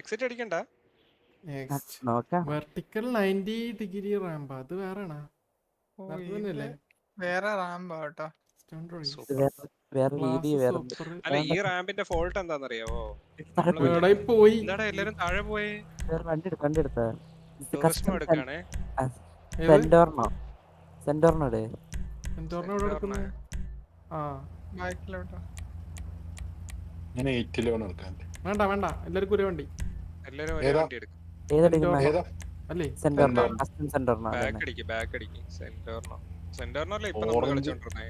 Exit അടിക്കണ്ട. Next നോക്കാം. Vertical 90 degree ramp അത് വേറെയാണോ? ഓ, വേറെ ഇത് തന്നെയല്ലേ? വേറെ റാമ്പാ കേട്ടോ. സൂപ്പർ. വേറെ രീതി വേറെ അല്ല ഈ റാമ്പിന്റെ ഫോൾട്ട് എന്താണെന്നറിയാവോ? എവിടെ പോയി എന്താടാ എല്ലാരും താഴെ പോയി? വണ്ടി എടുത്ത ടൂറിസ്റ്റ് എടുക്കാണേ. സെന്റോർണോടെ എന്തോർണ ഇവിടെ എടുക്കുന്നത്? ആ ബാക്കിലോട്ടോ. ഞാൻ 8 എടുക്കാൻ. വേണ്ട വേണ്ട, എല്ലാവർക്കും ഒരേ വണ്ടി. എല്ലാരും ഒരേ ഏതാ? വണ്ടി എടുക്കും. ഏതാ അല്ലേ? സെന്റോർണോ ബാക്ക് അടിക്ക് സെന്ററിനല്ലേ ഇപ്പൊ നമ്മൾ Orange. കളിച്ചോണ്ടിരുന്നേ.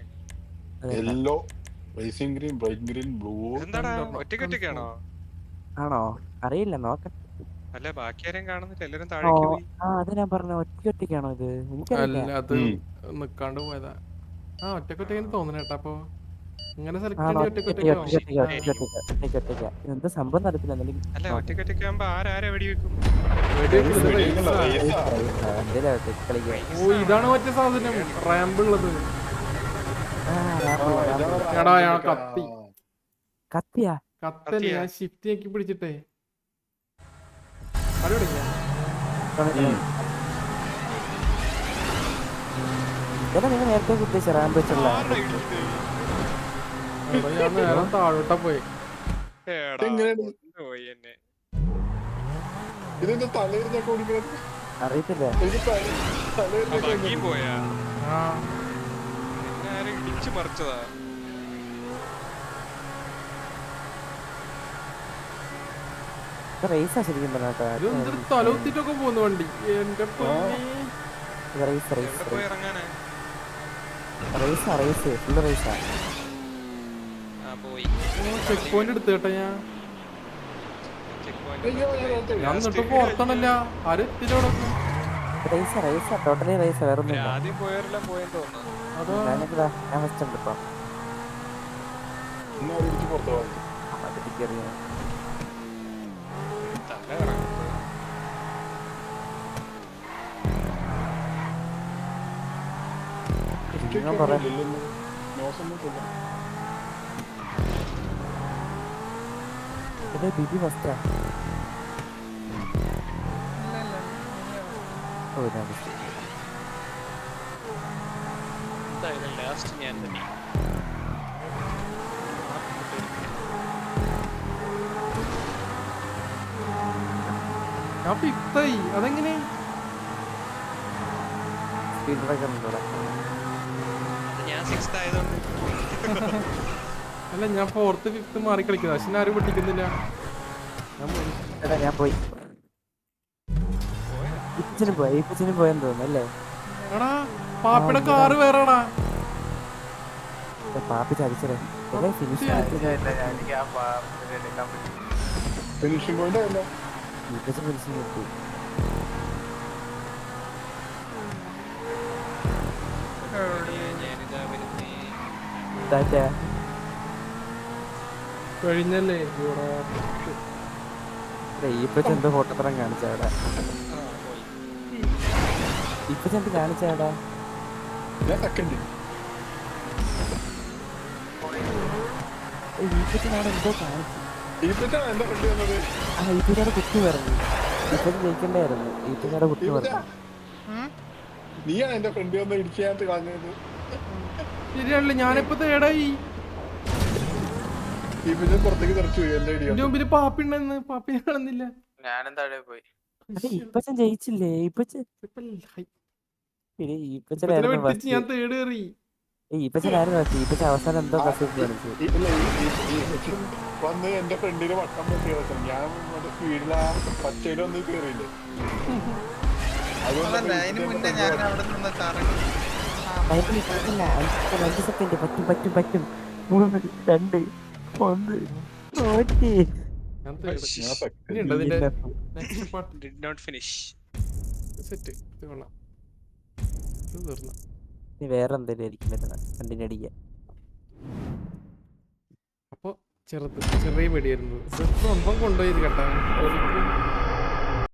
Yellow, racing green, bright green, blue. എന്താടാ സെന്ററിനോ? ഒറ്റയ്ക്കാണോ? ആണോ? അറിയില്ല, നോക്കാം. അല്ല ബാക്കി ആരെയും കാണുന്നില്ല, എല്ലാരും താഴേക്ക് പോയി. അത് ഞാൻ പറഞ്ഞ ഒറ്റയ്ക്കാണോ ഇത്? എനിക്കറിയില്ല. അല്ല അത് നിക്കാണ്ട് പോയതാ. ആ ഒറ്റക്കൊറ്റയ്ക്ക് തോന്നുന്നു കേട്ടാ. അപ്പൊ ഇങ്ങനെ സെലക്ട് ആണോ? ചെയ്യേണ്ടി ഒറ്റക്കൊറ്റയ്ക്കാവും. എന്താ സംഭവം നടത്തില്ല. അല്ല ഒറ്റയ്ക്കാകുമ്പോ ആരാരെ വെടിവെക്കും? ഓ ഇതാണ് മറ്റേ സാധനം റാമ്പ് ഉള്ളത്. എടാ ഞാൻ കത്തി കത്തിയാ? കത്തല്ലേ, ഞാൻ ഷിഫ്റ്റ് ആക്കി പിടിച്ചിട്ടേ അത് പിടിക്കാം. നിങ്ങൾ നേരത്തെ ഉദ്ദേശിച്ച റാമ്പ് വെച്ചുള്ള എടാ, ഞാൻ നേരെ താഴോട്ടാ പോയി. പോയി എന്നെ. ഇതെന്താ തലേന്നൊക്കെ ഓടിക്കുന്നത്? അറിയത്തില്ല. ബാക്കിയും പോയാ ആ എന്നെ ആരും ഇടിച്ചു മറിച്ചതാ. റേസാ ശരിക്കും പറഞ്ഞാ. ഇത് എന്തൊരു തലകുത്തിട്ടൊക്കെ പോകുന്നു വണ്ടി. എന്റെ പൊന്നേ. എവിടെ പോയി ഇറങ്ങാനാ? ഫുള്ള് റേസാ. ആ പോയി. ചെക്ക് പോയിന്റ് എടുത്തു കേട്ടോ ഞാൻ. ചെക്ക് ഞാൻ എന്നിട്ട് പുറത്താണല്ല ആരും എത്തിയില്ല. റേസാ ടോട്ടലി റേസാ, വേറെ ഒന്നും ആദ്യം പോയവരെല്ലാം പോയെന്ന് തോന്നുന്നു. അതോ ഞാൻ ഫസ്റ്റ് ഉണ്ട് ഇപ്പൊ. ഇന്ന് അവര് ഇടിച്ച് പുറത്ത് പോയി. അറിയാം. തല കറങ്ങും. ഞാൻ പറയാം. ബിബി ഫസ്റ്റാ. എന്തായാലും ലാസ്റ്റ് ഞാൻ തന്നെ. ഞാൻ ഫിഫ്തായി. അതെങ്ങനെ? സ്പീഡ് ബ്രേക്കർ ഉണ്ടോ? അത് ഞാൻ 6th ആയതുകൊണ്ട്. അല്ല ഞാൻ 4th 5th മാറി കളിക്കുന്നത്. പക്ഷെ ആരും പൊട്ടിക്കുന്നില്ല. ഞാൻ പോയി. ഇപ്പച്ചന് പോയെന്ന് തോന്നുന്നു അല്ലേ? എടാ പാപ്പിയുടെ കാറ് വേറെടാ. പാപ്പി ചതിച്ചേ. ഫിനിഷ് ഫിനിഷിംഗ് പോയിന്റ് അല്ല. ഇപ്പച്ചൻ ഫിനിഷിങ് കിട്ടി. ഞാനിതാ വരുന്നേ. കഴിഞ്ഞല്ലേ? ഇപ്പച്ചൻ എന്തോ ഫോട്ടോത്തരം കാണിച്ചവിടെ. ഇപ്പച്ചൻ എന്ത് കാണിച്ചവിടെ? ഞാൻ സെക്കൻഡ്. ഇപ്പച്ചൻ അവിടെ എന്തോ കാണിച്ചു. ഇപ്പച്ചാണ് എന്റെ ഫ്രണ്ട് വന്നത്. ഇപ്പച്ചയുടെ കുട്ടി പറഞ്ഞു. ഇപ്പച്ചൻ ജയിക്കണ്ടായിരുന്നു. ഇപ്പച്ചയുടെ കുട്ടി പറഞ്ഞു. നീയാണ് എന്റെ ഫ്രണ്ട് വന്ന് ഇടിക്കാനായിട്ട് കളഞ്ഞത്. ശരിയാണല്ലേ? ഞാനിപ്പോ തേടായി. ഇപ്പച്ചൻ പുറത്തേക്ക് തെറിച്ചു പോയി എന്റെ എന്റെ ഇടിയാണ്. മുമ്പില് പാപ്പി ഉണ്ടെന്ന്. പാപ്പിനെ കാണുന്നില്ല. ഞാനും താഴെ പോയി. ഇപ്പച്ചൻ ജയിച്ചില്ലേ? ഇപ്പച്ചനായിരുന്നു വെട്ടിച്ച് ഞാൻ തേട് കയറി. ഇപ്പച്ചനായിരുന്നു ഫസ്റ്റ്. ഇപ്പച്ചൻ അവസാനം എന്തോ കസിപ്പ് കാണിച്ചു. വന്ന് എന്റെ ഫ്രണ്ടിന് വട്ടം പറ്റിയ ദിവസം ഞാൻ മറ്റേ സ്പീഡിലാ പച്ചയിലൊന്നും കേറിയില്ലേ. അതല്ല, അതിന് മുന്നേ ഞാൻ അവിടെ നിന്ന് കറങ്ങി. 5 സെക്കൻഡ്. പറ്റും 3 2 1 തോറ്റി. ഞാൻ തേട്. ഞാൻ second. ഇനിയുണ്ടോ ഇതിന്റെ next part? Did not finish. Set. ഇത് കൊള്ളാം. ഇത് തീർന്നു. ഇനി വേറെ എന്തെങ്കിലും ആയിരിക്കും വരുന്നത്. കണ്ടിന്യൂ അടിക്കാൻ. അപ്പൊ ചെറിയ വെടിയായിരുന്നു. സ്വന്തം കൊണ്ടുപോയത് കേട്ടാ.